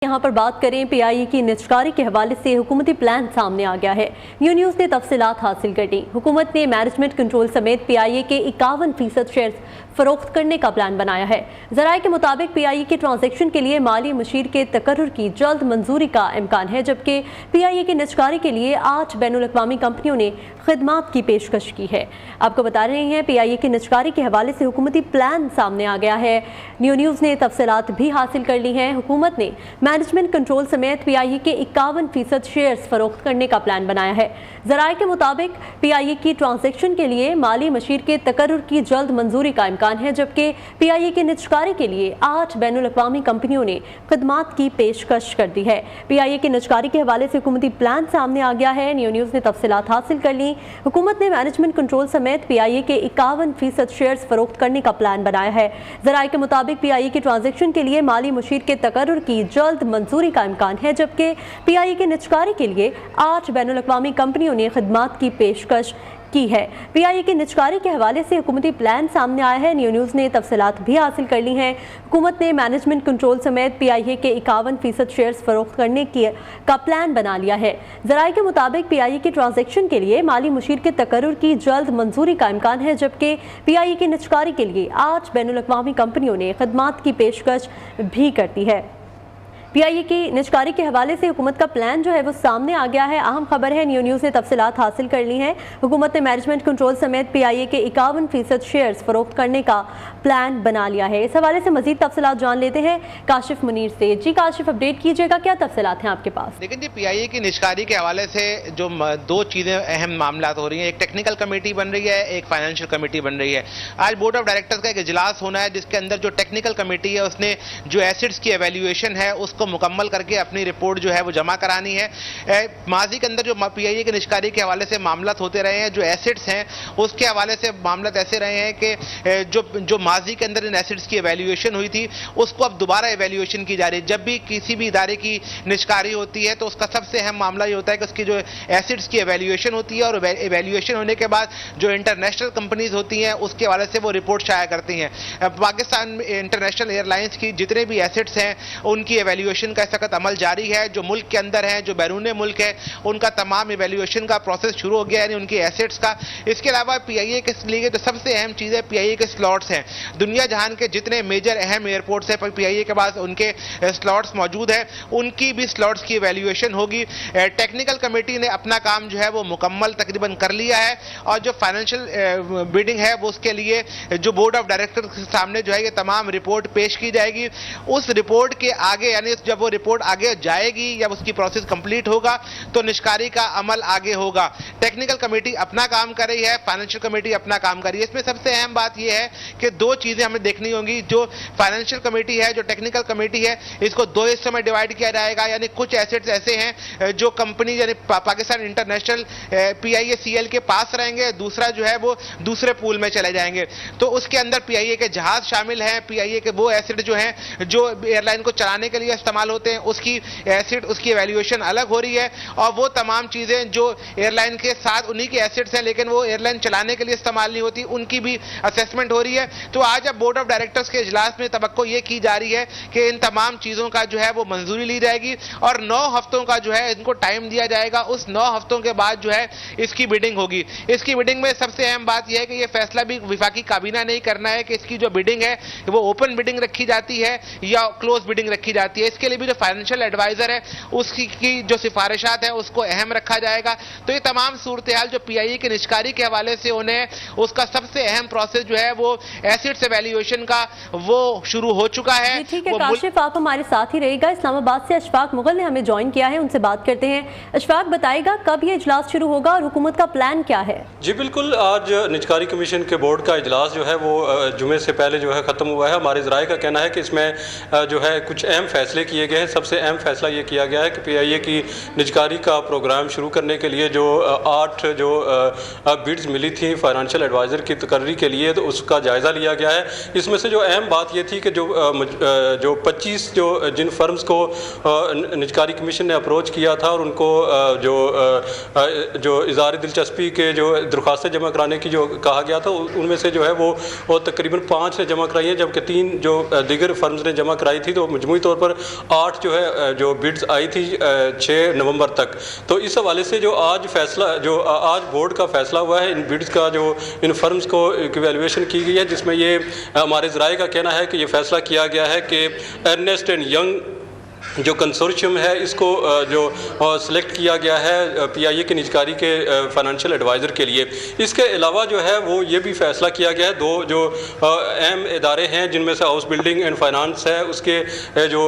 यहाँ पर बात करें पीआईए की निजकारी के हवाले से हुकूमती प्लान सामने आ गया है। न्यूज़ ने तफसीलात हासिल कर दी। हुकूमत ने मैनेजमेंट कंट्रोल समेत पीआईए के 51% शेयर्स फरोख्त करने का प्लान बनाया है। ज़राए के मुताबिक पीआईए के ट्रांजैक्शन के लिए माली मुशीर के तकर्रुर की जल्द मंजूरी का इम्कान है, जबकि पीआईए की निजकारी के लिए 8 बैनुल-अक़वामी कंपनियों ने खिदमात की पेशकश की है। आपको बता रहे हैं पीआईए की निजकारी के हवाले से हुकूमती प्लान सामने आ गया है। न्यूज़ ने तफसीलात भी हासिल कर ली हैं। हुकूमत ने मैनेजमेंट कंट्रोल समेत पीआईए के 51% शेयर्स फरोख्त करने का प्लान बनाया है। ज़राए के मुताबिक पीआईए की ट्रांजैक्शन के लिए माली मशीर के तकर्रुर की जल्द मंजूरी का इम्कान है, जबकि पीआईए की निजकारी के लिए 8 बैनुल-अक़वामी कंपनियों ने खिदमात की पेशकश कर दी है। पीआईए की निजकारी के हवाले से हुकूमती प्लान सामने आ गया है। न्यूज़ ने तफसीलात हासिल कर ली। हुकूमत ने मैनेजमेंट कंट्रोल समेत पीआईए के 51% शेयर्स फरोख्त करने का प्लान बनाया है। ज़राए के मुताबिक पीआईए की ट्रांजैक्शन के लिए माली मुशीर के तकर्रुर की जल्द मंजूरी का इम्कान है, जबकि पीआईए की निजकारी के लिए 8 बैनुल-अक़वामी कंपनियों ने खिदमात की पेशकश की है। पीआईए की निजकारी के हवाले से हुकूमती प्लान सामने आया है। न्यूज़ ने तफसीलात भी हासिल कर ली हैं। हुकूमत ने मैनेजमेंट कंट्रोल समेत पीआईए के 51% शेयर्स फरोख्त करने का प्लान बना लिया है। ज़राए के मुताबिक पीआईए की ट्रांजैक्शन के लिए माली मुशीर के तकर्रुर की जल्द मंजूरी का इम्कान है, जबकि पीआईए की निजकारी के लिए 8 बैनुल-अक़वामी कंपनियों ने खिदमात की पेशकश भी करती है। पीआईए की निजकारी के हवाले से हुकूमत का प्लान जो है वो सामने आ गया है। अहम खबर है। न्यूज़ ने तफसीलात हासिल कर ली हैं। हुकूमत ने मैनेजमेंट कंट्रोल समेत पीआईए के 51% शेयर्स फरोख्त करने का प्लान बना लिया है। इस हवाले से मजीद तफसीलात जान लेते हैं काशिफ मुनीर से। जी काशिफ, अपडेट कीजिएगा, क्या तफसीलात हैं आपके पास? लेकिन जी पीआईए की निजकारी के हवाले से जो दो चीज़ें अहम मामला हो रही हैं, एक टेक्निकल कमेटी बन रही है, एक फाइनेंशियल कमेटी बन रही है। आज बोर्ड ऑफ डायरेक्टर्स का एक इजलास होना है, जिसके अंदर जो टेक्निकल कमेटी है उसने जो एसेट्स की एवेल्यूएशन है उसको मुकम्मल करके अपनी रिपोर्ट जो है वो जमा करानी है। माजी के अंदर जो पीआईए की निजकारी के हवाले से मामला होते रहे हैं, जो एसेट्स हैं उसके हवाले से मामला ऐसे रहे हैं कि जो माजी के अंदर इन एसेट्स की एवेल्यूएशन हुई थी उसको अब दोबारा एवेल्यूएशन की जा रही है। जब भी किसी भी इदारे की निजकारी होती है तो उसका सबसे अहम मामला ये होता है कि उसकी जो एसेट्स की एवेल्यूएशन होती है, और एवेल्यूएशन होने के बाद जो इंटरनेशनल कंपनीज होती हैं उसके हवाले से वो रिपोर्ट शाया करती हैं। पाकिस्तान इंटरनेशनल एयरलाइंस की जितने भी एसेट्स हैं उनकी एवेल्यूएशन का इस वक्त अमल जारी है। जो मुल्क के अंदर है, जो बैरून मुल्क है, उनका तमाम एवेल्यूएशन का प्रोसेस शुरू हो गया है, यानी उनकी एसेट्स का। इसके अलावा पीआईए के लिए जो सबसे अहम चीज़ है पीआईए के स्लॉट्स हैं। दुनिया जहान के जितने मेजर अहम एयरपोर्ट्स हैं पीआईए के पास उनके स्लॉट्स मौजूद हैं, उनकी भी स्लॉट्स की एवेल्यूएशन होगी। टेक्निकल कमेटी ने अपना काम जो है वो मुकम्मल तकरीबन कर लिया है, और जो फाइनेंशियल बिडिंग है वो उसके लिए जो बोर्ड ऑफ डायरेक्टर के सामने जो है ये तमाम रिपोर्ट पेश की जाएगी। उस रिपोर्ट के आगे, यानी जब वो रिपोर्ट आगे जाएगी या उसकी प्रोसेस कंप्लीट होगा तो निजकारी का अमल आगे होगा। टेक्निकल कमेटी अपना काम कर रही है, फाइनेंशियल कमेटी अपना काम कर रही है। इसमें सबसे अहम बात यह है कि दो चीजें हमें देखनी होंगी। जो फाइनेंशियल कमेटी है, जो टेक्निकल कमेटी है, इसको दो हिस्सों में डिवाइड किया जाएगा। यानी कुछ एसेट्स ऐसे हैं जो कंपनी यानी पाकिस्तान इंटरनेशनल PIACL के पास रहेंगे, दूसरा जो है वो दूसरे पूल में चले जाएंगे। तो उसके अंदर पीआईए के जहाज शामिल हैं, पीआईए के वो एसेट जो हैं जो एयरलाइन को चलाने के लिए इस्तेमाल होते हैं उसकी एसेट, उसकी एवेल्यूएशन अलग हो रही है। और वो तमाम चीजें जो एयरलाइन के साथ उन्हीं के एसेट्स हैं लेकिन वो एयरलाइन चलाने के लिए इस्तेमाल नहीं होती, उनकी भी असेसमेंट हो रही है। तो आज अब बोर्ड ऑफ डायरेक्टर्स के इजलास में तवक्को ये की जा रही है कि इन तमाम चीजों का जो है वो मंजूरी ली जाएगी, और 9 हफ्तों का जो है इनको टाइम दिया जाएगा। उस 9 हफ्तों के बाद जो है इसकी बिडिंग होगी। इसकी बिडिंग में सबसे अहम बात यह है कि यह फैसला भी विफाकी काबीना ने ही करना है कि इसकी जो बिडिंग है वो ओपन बिडिंग रखी जाती है या क्लोज बिडिंग रखी जाती है। इसके लिए भी जो फाइनेंशियल एडवाइजर है उसकी जो सिफारिशात है उसको अहम रखा जाएगा। तो ये तमाम सूरत हाल जो पीआईए की निजकारी के हवाले से उन्हें उसका सबसे अहम प्रोसेस जो है वो एसेट्स एवेल्यूएशन का वो शुरू हो चुका है। ठीक है काशिफ, आप हमारे साथ ही रहेगा। इस्लामाबाद से अशफाक मुगल ने हमें ज्वाइन किया है, उनसे बात करते हैं। अशफाक, बताएगा कब ये इजलास शुरू होगा और हुकूमत का प्लान क्या है? जी बिल्कुल, आज निजकारी कमीशन के बोर्ड का इजलास जो है वो जुमे से पहले जो है ख़त्म हुआ है। हमारे ज़राए का कहना है कि इसमें जो है कुछ अहम फैसले किए गए हैं। सबसे अहम फैसला ये किया गया है कि पीआईए की निजकारी का प्रोग्राम शुरू करने के लिए जो 8 बिड्स मिली थी फाइनेंशियल एडवाइज़र की तकर्री के लिए, तो उसका जायज़ा लिया गया है। इसमें से जो अहम बात ये थी कि जो 25 जिन फर्म्स को निजकारी कमीशन ने अप्रोच किया था और उनको जो इज़हार दिलचस्पी के जो दरख्वास्तें जमा कराने की जो कहा गया था, उनमें से जो है वो तकरीबन 5 ने जमा कराई है, जबकि 3 जो दीगर फर्म्स ने जमा कराई थी। तो मजमूई तौर पर 8 जो है जो बिड्स आई थी 6 नवंबर तक। तो इस हवाले से जो आज फैसला जो आज बोर्ड का फैसला हुआ है, इन बिड्स का जो इन फर्म्स को इवैल्यूएशन की गई है, जिसमें ये हमारे ज़राए का कहना है कि ये फैसला किया गया है कि अर्नेस्ट एंड यंग जो कंसोर्शियम है इसको जो सिलेक्ट किया गया है पीआईए के निजकारी के फाइनेंशियल एडवाइज़र के लिए। इसके अलावा जो है वो ये भी फैसला किया गया है 2 जो अहम इदारे हैं, जिनमें से हाउस बिल्डिंग एंड फाइनेंस है, उसके जो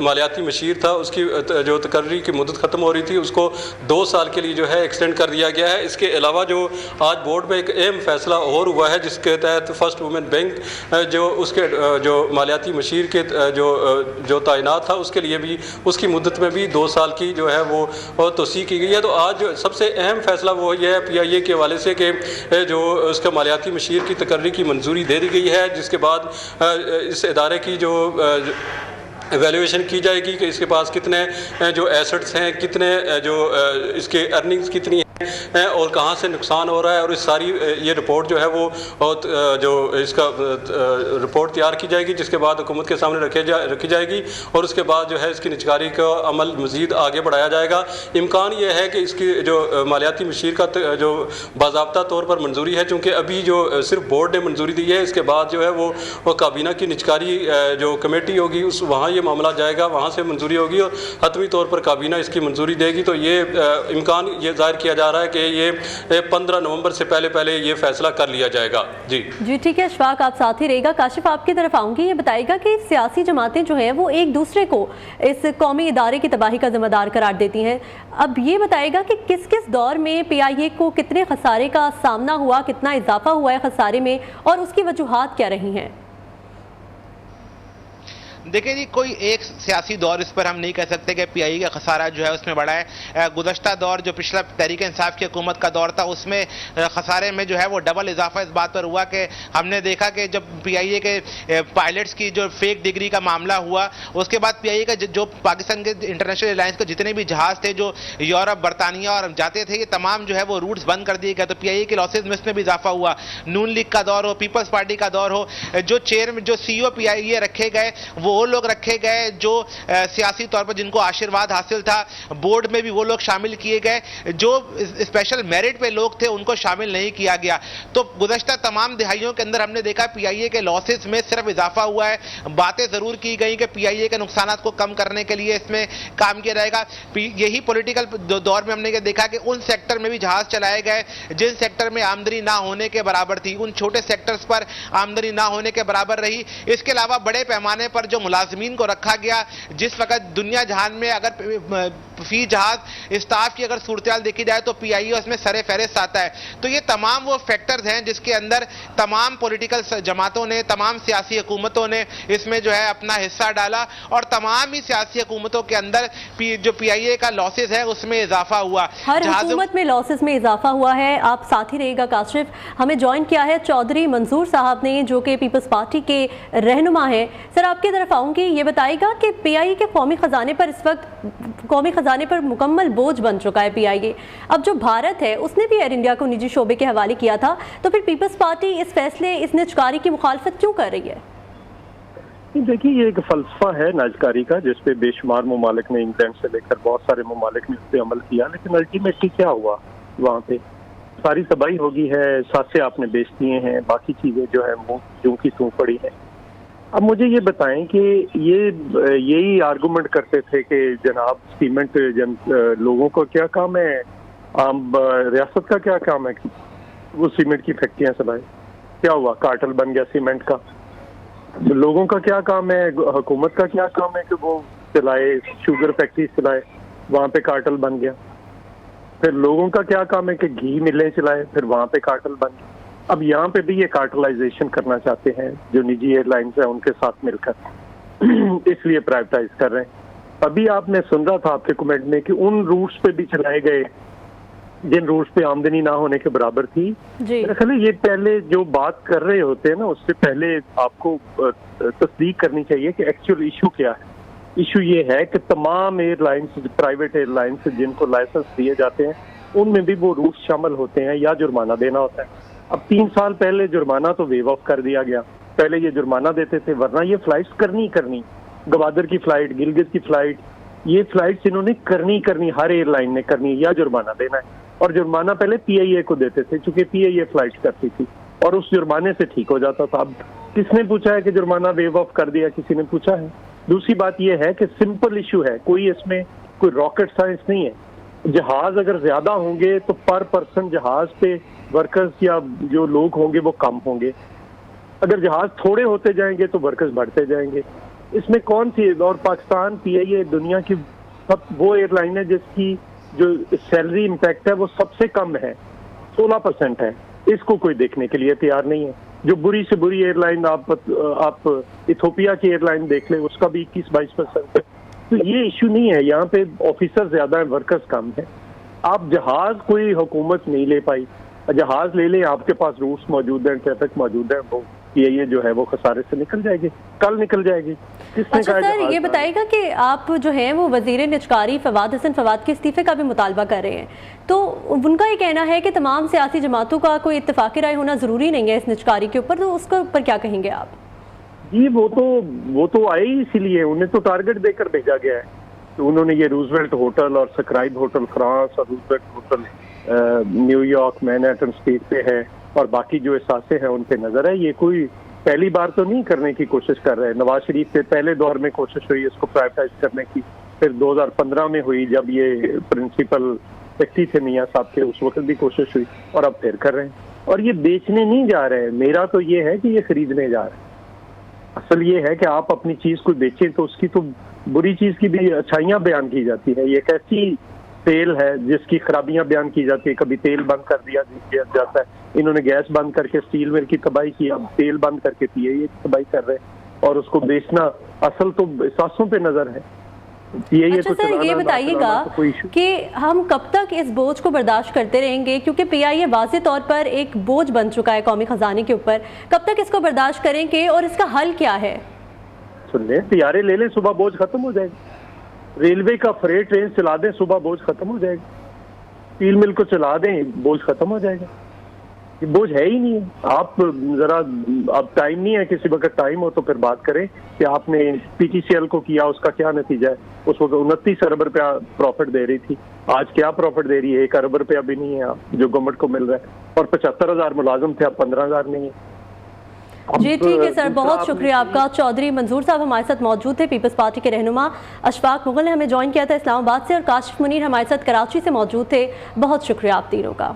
मालियाती मशीर था उसकी जो तकर्री की मुद्दत ख़त्म हो रही थी उसको 2 साल के लिए जो है एक्सटेंड कर दिया गया है। इसके अलावा जो आज बोर्ड में एक अहम फैसला और हुआ है, जिसके तहत फर्स्ट वुमेन बैंक जो उसके जो मालियाती मशीर के जो तैनात था उसके लिए भी उसकी मुद्दत में भी 2 साल की जो है वो तोसी की गई है। तो आज सबसे अहम फैसला वो ये है पीआईए के हवाले से कि जो उसका मालियाती मशीर की तकर्री की मंजूरी दे दी गई है, जिसके बाद इस इदारे की जो एवेल्यूएशन की जाएगी कि इसके पास कितने जो एसेट्स हैं, कितने जो इसके अर्निंग्स कितनी हैं और कहाँ से नुकसान हो रहा है, और इस सारी ये रिपोर्ट जो है वो जो इसका रिपोर्ट तैयार की जाएगी, जिसके बाद हुकूमत के सामने रखी जाएगी और उसके बाद जो है इसकी निजकारी का अमल मज़ीद आगे बढ़ाया जाएगा। इम्कान ये है कि इसकी जो मालियाती मशीर का जो बाज़ाब्ता तौर पर मंजूरी है, चूँकि अभी जो सिर्फ बोर्ड ने मंजूरी दी है, इसके बाद जो है वो काबीना की निजकारी जो कमेटी होगी उस वहाँ ये मामला जाएगा, वहाँ से मंजूरी होगी और हतमी तौर पर काबीना इसकी मंजूरी देगी। तो ये इम्कान ये जाहिर किया जा रहा है कि ये 15 नवंबर से पहले ये फैसला कर लिया जाएगा। जी ठीक है अशफाक, आप साथ ही रहेगा। काशिफ, आपकी तरफ आऊँगी, ये बताएगा कि सियासी जमातें जो हैं वो एक दूसरे को इस कौमी इदारे की तबाही का जिम्मेदार करार देती हैं। अब ये बताएगा कि किस किस दौर में पीआईए को कितने खसारे का सामना हुआ, कितना इजाफा हुआ है खसारे में और उसकी वजूहात क्या रही हैं? देखिए जी, कोई एक सियासी दौर इस पर हम नहीं कह सकते कि पीआईए का खसारा जो है उसमें बड़ा है। गुज़श्ता दौर जो पिछला तहरीक इंसाफ की हुकूमत का दौर था, उसमें खसारे में जो है वो डबल इजाफा इस बात पर हुआ कि हमने देखा कि जब पीआईए के पायलट्स की जो फेक डिग्री का मामला हुआ, उसके बाद पीआईए का जो पाकिस्तान के इंटरनेशनल एयरलाइंस के जितने भी जहाज़ थे जो यूरोप, बरतानिया और जाते थे, ये तमाम जो है वो रूट्स बंद कर दिए गए। तो पीआईए के लॉसेज में इसमें भी इजाफा हुआ। नून लीग का दौर हो, पीपल्स पार्टी का दौर हो, जो चेयरमैन जो सीईओ पीआईए रखे गए वो लोग रखे गए जो सियासी तौर पर जिनको आशीर्वाद हासिल था। बोर्ड में भी वो लोग शामिल किए गए, जो स्पेशल मेरिट पे लोग थे उनको शामिल नहीं किया गया। तो गुज़श्ता तमाम दिहाइयों के अंदर हमने देखा पीआईए के लॉसेस में सिर्फ इजाफा हुआ है। बातें जरूर की गई कि पीआईए के नुकसान को कम करने के लिए इसमें काम किया जाएगा। यही पॉलिटिकल दौर में हमने देखा कि उन सेक्टर में भी जहाज चलाए गए जिन सेक्टर में आमदनी ना होने के बराबर थी, उन छोटे सेक्टर्स पर आमदनी ना होने के बराबर रही। इसके अलावा बड़े पैमाने पर जो मुलाजिमीन को रखा गया, जिस वक्त दुनिया जहान में अगर फी जहाज स्टाफ की अगर सूरत देखी जाए तो पीआईए उसमें सरे फहरिस्त आता है। तो ये तमाम वो फैक्टर्स हैं जिसके अंदर तमाम पॉलिटिकल जमातों ने, तमाम सियासी हुकूमतों ने इसमें जो है अपना हिस्सा डाला और तमाम ही सियासी हुकूमतों के अंदर जो पीआईए का लॉसेज है उसमें इजाफा हुआ। हर हुकूमत में लॉसेज में इजाफा हुआ है। आप साथ ही रहेगा काशिफ। हमें ज्वाइन किया है चौधरी मंजूर साहब ने, जो कि पीपल्स पार्टी के रहनुमा हैं। सर, आपकी तरफ आऊँगी, ये बताएगा कि पीआईए के कौमी खजाने पर इस वक्त कौमी खजाने पर मुकम्मल बोझ बन चुका है पीआईए। अब जो भारत है उसने भी एयर इंडिया को निजी शोबे के हवाले किया था, तो फिर पीपल्स पार्टी इस फैसले, इस निजकारी की मुखालफत क्यों कर रही है? देखिए, ये एक फलसफा है निजकारी का जिसपे बेशुमार ममालिक ने, इंग्लैंड से लेकर बहुत सारे ममालिक ने उस पर अमल किया, लेकिन अल्टीमेटली क्या हुआ? वहाँ पे सारी तबाही होगी है, सासे आपने बेच दिए हैं, बाकी चीजें जो है मुँह यूं की तूं पड़ी है। अब मुझे ये बताएं कि यही आर्गुमेंट करते थे कि जनाब सीमेंट लोगों को क्या काम है, रियासत का क्या काम है कि वो सीमेंट की फैक्ट्रियां चलाए? क्या हुआ? कार्टेल बन गया सीमेंट का। लोगों का क्या काम है, हुकूमत का क्या काम है कि वो चलाए, शुगर फैक्ट्री चलाए, वहाँ पे कार्टेल बन गया। फिर लोगों का क्या काम है कि घी मिलें चलाए, फिर वहाँ पे कार्टेल बन गया। अब यहाँ पे भी ये कार्टेलाइजेशन करना चाहते हैं जो निजी एयरलाइंस है उनके साथ मिलकर, इसलिए प्राइवेटाइज कर रहे हैं। अभी आपने सुन रहा था आपके कमेंट में कि उन रूट्स पे भी चलाए गए जिन रूट्स पे आमदनी ना होने के बराबर थी। जी। मेरा ख्याल है ये पहले जो बात कर रहे होते हैं ना, उससे पहले आपको तस्दीक करनी चाहिए कि एक्चुअल इशू क्या है। इशू ये है कि तमाम एयरलाइंस, प्राइवेट एयरलाइंस जिनको लाइसेंस दिए जाते हैं, उनमें भी वो रूट शामिल होते हैं या जुर्माना देना होता है। अब 3 साल पहले जुर्माना तो वेव ऑफ कर दिया गया, पहले ये जुर्माना देते थे, वरना ये फ्लाइट्स करनी गवादर की फ्लाइट, गिलगित की फ्लाइट, ये फ्लाइट्स इन्होंने करनी हर एयरलाइन ने करनी या जुर्माना देना है। और जुर्माना पहले पीआईए को देते थे, चूंकि पीआईए फ्लाइट्स करती थी और उस जुर्माने से ठीक हो जाता था। अब किसने पूछा है कि जुर्माना वेव ऑफ कर दिया? किसी ने पूछा है? दूसरी बात यह है कि सिंपल इशू है, कोई इसमें कोई रॉकेट साइंस नहीं है। जहाज अगर ज्यादा होंगे तो पर पर्सन जहाज पे वर्कर्स या जो लोग होंगे वो कम होंगे, अगर जहाज थोड़े होते जाएंगे तो वर्कर्स बढ़ते जाएंगे। इसमें कौन सी, और पाकिस्तान पीआईए दुनिया की सब वो एयरलाइन है जिसकी जो सैलरी इम्पैक्ट है वो सबसे कम है, 16% है। इसको कोई देखने के लिए तैयार नहीं है। जो बुरी से बुरी एयरलाइन आप इथोपिया की एयरलाइन देख लें, उसका भी 21-22% है। तो ये इशू नहीं है, यहाँ पे ऑफिसर ज्यादा है, वर्कर्स कम है। आप जहाज कोई हुकूमत नहीं ले पाई, जहाज ले लें, आपके पास रूट्स मौजूद हैं, ट्रैफिक मौजूद है, वो ये जो है वो खसारे से निकल जाएगी, कल निकल जाएगी। किसने अच्छा कहा? सर, ये बताइएगा कि आप जो है वो वजीर निजकारी फवाद हसन फवाद के इस्तीफे का भी मुतालबा कर रहे हैं, तो उनका ये कहना है कि तमाम सियासी जमातों का कोई इत्तेफाकी राय होना जरूरी नहीं है इस निजकारी के ऊपर, तो उसके ऊपर क्या कहेंगे आप? जी, वो तो आए ही इसीलिए, उन्हें तो टारगेट देकर भेजा गया है। तो उन्होंने ये रूजवेल्ट होटल और स्क्राइब होटल फ्रांस और Roosevelt hotel New York Manhattan street पे है, और बाकी जो एहसासे हैं उन पे नजर है। ये कोई पहली बार तो नहीं करने की कोशिश कर रहे हैं। नवाज शरीफ के पहले दौर में कोशिश हुई इसको प्राइवेटाइज करने की, फिर 2015 में हुई जब ये प्रिंसिपल सेक्रेटरी थे मियां साहब के, उस वक्त भी कोशिश हुई, और अब फिर कर रहे हैं। और ये बेचने नहीं जा रहे हैं, मेरा तो ये है कि ये खरीदने जा रहे हैं। असल ये है कि आप अपनी चीज को बेचें तो उसकी तो बुरी चीज की भी अच्छाइयां बयान की जाती है। ये कैसी तेल है जिसकी खराबियां बयान की जाती है? कभी तेल बंद कर दिया जाता है, इन्होंने गैस बंद करके स्टील मिल की तबाही की, अब तेल बंद करके पीआईए की तबाही कर रहे हैं, और उसको बेचना असल तो एहसासों पे नजर है। अच्छा सर, ये बताइएगा कि हम कब तक इस बोझ को बर्दाश्त करते रहेंगे, क्योंकि पीआईए वाज़ेह तौर पर एक बोझ बन चुका है कौमी खजाने के ऊपर, कब तक इसको बर्दाश्त करेंगे और इसका हल क्या है? सुन लें, तैयारे ले लें, सुबह बोझ खत्म हो जाएगा। रेलवे का फ्रेट ट्रेन चला दें, सुबह बोझ खत्म हो जाएगा। स्टील मिल को चला दें, बोझ खत्म हो जाएगा। ये बोझ है ही नहीं है। आप जरा, अब टाइम नहीं है, किसी वक्त टाइम हो तो फिर बात करें कि आपने पीटीसीएल को किया, उसका क्या नतीजा है। उस वक्त 29 अरब रुपया प्रॉफिट दे रही थी, आज क्या प्रॉफिट दे रही है? 1 अरब रुपया भी नहीं है जो गवर्नमेंट को मिल रहा है, और 75,000 मुलाजिम थे, अब 15,000 नहीं है। जी ठीक है सर, बहुत शुक्रिया आपका। चौधरी मंजूर साहब हमारे साथ मौजूद थे, पीपल्स पार्टी के रहनुमा। अशफाक मुगल ने हमें ज्वाइन किया था इस्लामाबाद से, और काशिफ मुनीर हमारे साथ कराची से मौजूद थे। बहुत शुक्रिया आप तीनों का।